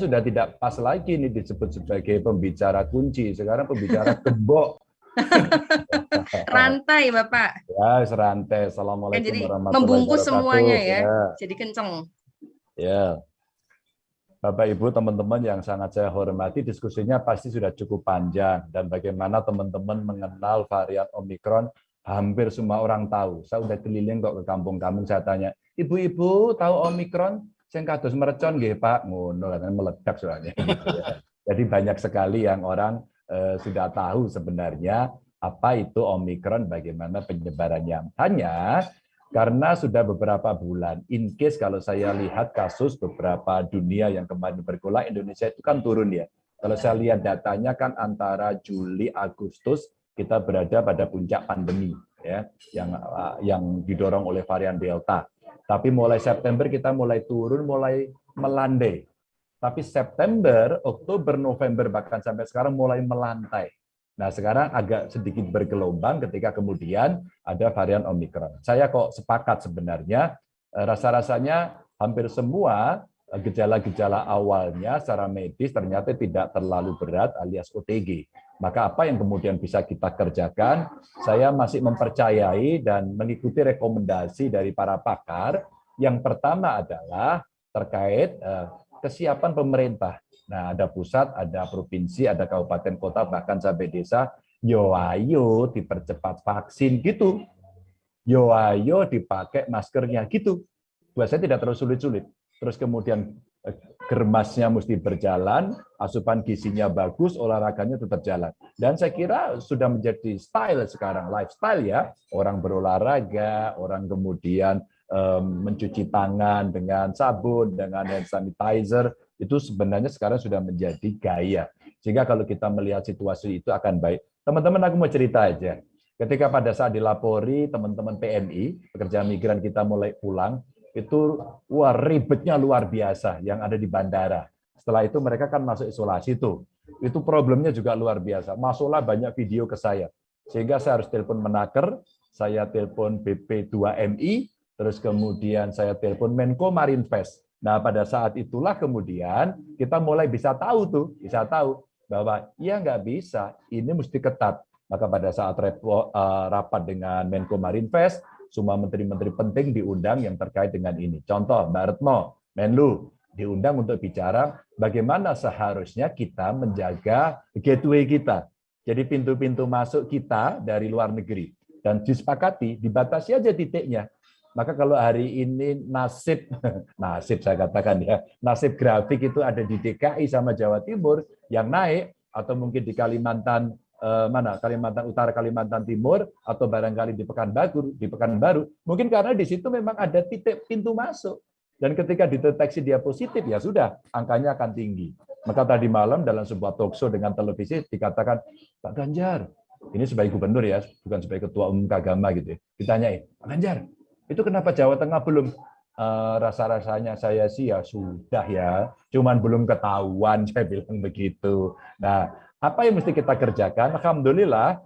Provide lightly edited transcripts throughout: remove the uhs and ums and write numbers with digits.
sudah tidak pas lagi ini disebut sebagai pembicara kunci, sekarang pembicara gembok. Rantai, Bapak. Ya, serantai. Ya, Assalamualaikum jadi warahmatullahi membungkus wabarakatuh. semuanya ya. Ya, Jadi kenceng. ya. Bapak Ibu, teman-teman yang sangat saya hormati, diskusinya pasti sudah cukup panjang dan bagaimana teman-teman mengenal varian Omikron, hampir semua orang tahu. Saya udah keliling kok ke kampung-kampung, saya tanya, ibu-ibu tahu Omikron? Sing kados merecon nggih Pak, ngono katanya meledak soalnya. Gitu ya. Jadi banyak sekali yang orang sudah tahu sebenarnya apa itu Omikron, bagaimana penyebarannya. Hanya karena sudah beberapa bulan, in case kalau saya lihat kasus beberapa dunia yang kemarin bergolak, Indonesia itu kan turun ya. Kalau saya lihat datanya kan antara Juli, Agustus, kita berada pada puncak pandemi ya, yang didorong oleh varian Delta. Tapi mulai September kita mulai turun, mulai melandai. Tapi September, Oktober, November, bahkan sampai sekarang mulai melantai. Nah, sekarang agak sedikit bergelombang ketika kemudian ada varian Omikron. Saya kok sepakat sebenarnya, rasa-rasanya hampir semua gejala-gejala awalnya secara medis ternyata tidak terlalu berat alias OTG. Maka apa yang kemudian bisa kita kerjakan? Saya masih mempercayai dan mengikuti rekomendasi dari para pakar. Yang pertama adalah terkait kesiapan pemerintah. Nah, ada pusat, ada provinsi, ada kabupaten kota, bahkan sampai desa. Yo ayo dipercepat vaksin gitu. Yo ayo dipakai maskernya gitu. Buat saya tidak terlalu sulit-sulit. Terus kemudian germasnya mesti berjalan, asupan gizinya bagus, olahraganya tetap jalan. Dan saya kira sudah menjadi style sekarang, lifestyle ya. Orang berolahraga, orang kemudian mencuci tangan dengan sabun, dengan hand sanitizer, itu sebenarnya sekarang sudah menjadi gaya. Sehingga kalau kita melihat situasi itu akan baik. Teman-teman, aku mau cerita aja. Ketika pada saat dilapori teman-teman PMI, pekerja migran kita mulai pulang, itu wah ribetnya luar biasa yang ada di bandara. Setelah itu mereka kan masuk isolasi tuh. Itu problemnya juga luar biasa. Masuklah banyak video ke saya. Sehingga saya harus telepon Menaker, saya telepon BP2MI, terus kemudian saya telepon Menko Marinvest. Nah, pada saat itulah kemudian kita mulai bisa tahu bahwa ya nggak bisa, ini mesti ketat. Maka pada saat rapat dengan Menko Marinvest, semua menteri-menteri penting diundang yang terkait dengan ini. Contoh, Mbak Retno, Menlu, diundang untuk bicara bagaimana seharusnya kita menjaga gateway kita. Jadi pintu-pintu masuk kita dari luar negeri. Dan disepakati, dibatasi aja titiknya. Maka kalau hari ini nasib saya katakan ya, nasib grafik itu ada di DKI sama Jawa Timur yang naik, atau mungkin di Kalimantan Kalimantan Utara, Kalimantan Timur, atau barangkali di Pekanbaru, mungkin karena di situ memang ada titik pintu masuk. Dan ketika dideteksi dia positif, ya sudah, angkanya akan tinggi. Maka tadi malam dalam sebuah talkshow dengan televisi dikatakan, Pak Ganjar, ini sebagai gubernur ya, bukan sebagai ketua umum Kagama gitu ya, ditanyain, Pak Ganjar, itu kenapa Jawa Tengah belum? Rasa-rasanya saya sih ya sudah ya, cuman belum ketahuan, saya bilang begitu. Nah, apa yang mesti kita kerjakan? Alhamdulillah,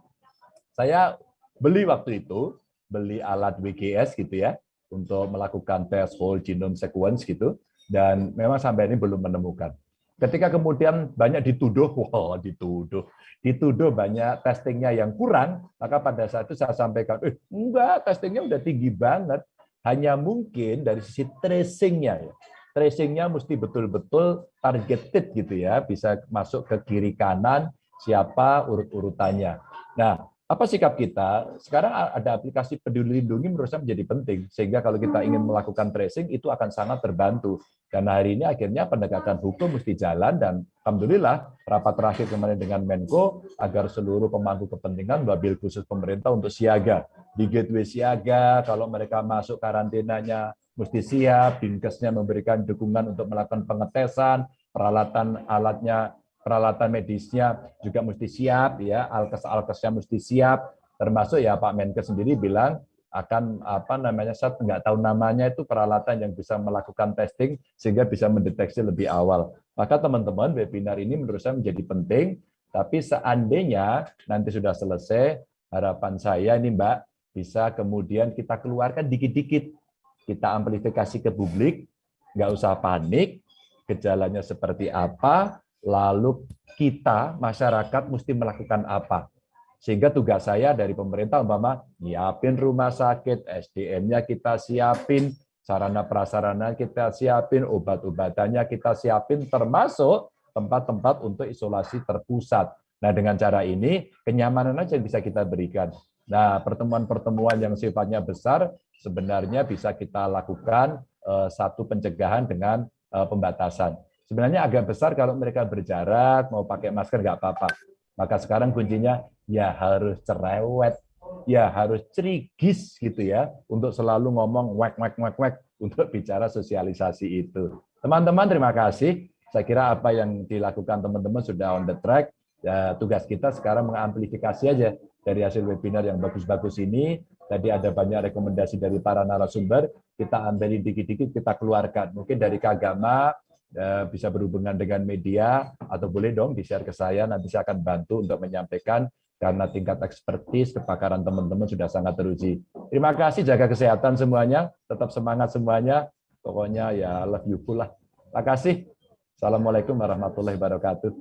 saya beli waktu itu, beli alat WGS gitu ya, untuk melakukan tes whole genome sequence gitu, dan memang sampai ini belum menemukan. Ketika kemudian banyak dituduh banyak testingnya yang kurang, maka pada saat itu saya sampaikan, enggak, testingnya udah tinggi banget. Hanya mungkin dari sisi tracingnya ya. Tracingnya mesti betul-betul targeted gitu ya, bisa masuk ke kiri kanan siapa urut-urutannya. Nah, apa sikap kita? Sekarang ada aplikasi Peduli Lindungi menurut saya menjadi penting, sehingga kalau kita ingin melakukan tracing itu akan sangat terbantu. Dan hari ini akhirnya penegakan hukum mesti jalan, dan alhamdulillah rapat terakhir kemarin dengan Menko agar seluruh pemangku kepentingan, wabil khusus pemerintah untuk siaga. Di gateway siaga, kalau mereka masuk karantinanya mesti siap, Dinkesnya memberikan dukungan untuk melakukan pengetesan, peralatan alatnya, peralatan medisnya juga mesti siap, ya, alkes-alkesnya mesti siap, termasuk ya Pak Menkes sendiri bilang akan saya nggak tahu namanya, itu peralatan yang bisa melakukan testing sehingga bisa mendeteksi lebih awal. Maka teman-teman, webinar ini menurut saya menjadi penting, tapi seandainya nanti sudah selesai, harapan saya ini Mbak, bisa kemudian kita keluarkan dikit-dikit, kita amplifikasi ke publik, nggak usah panik, gejalanya seperti apa, lalu kita, masyarakat, mesti melakukan apa. Sehingga tugas saya dari pemerintah, umpama, nyiapin rumah sakit, SDM-nya kita siapin, sarana prasarana kita siapin, obat-obatannya kita siapin, termasuk tempat-tempat untuk isolasi terpusat. Nah, dengan cara ini, kenyamanan aja yang bisa kita berikan. Nah, pertemuan-pertemuan yang sifatnya besar, sebenarnya bisa kita lakukan satu pencegahan dengan pembatasan. Sebenarnya agak besar kalau mereka berjarak, mau pakai masker nggak apa-apa. Maka sekarang kuncinya ya harus cerewet, ya harus cerigis gitu ya, untuk selalu ngomong wek untuk bicara sosialisasi itu. Teman-teman, terima kasih. Saya kira apa yang dilakukan teman-teman sudah on the track. Ya, tugas kita sekarang mengamplifikasi aja dari hasil webinar yang bagus-bagus ini. Tadi ada banyak rekomendasi dari para narasumber, kita ambil dikit-dikit, kita keluarkan. Mungkin dari Kagama, bisa berhubungan dengan media, atau boleh dong di-share ke saya, nanti saya akan bantu untuk menyampaikan, karena tingkat ekspertis, kepakaran teman-teman sudah sangat teruji. Terima kasih, jaga kesehatan semuanya, tetap semangat semuanya, pokoknya ya love you full lah. Terima kasih. Assalamualaikum warahmatullahi wabarakatuh.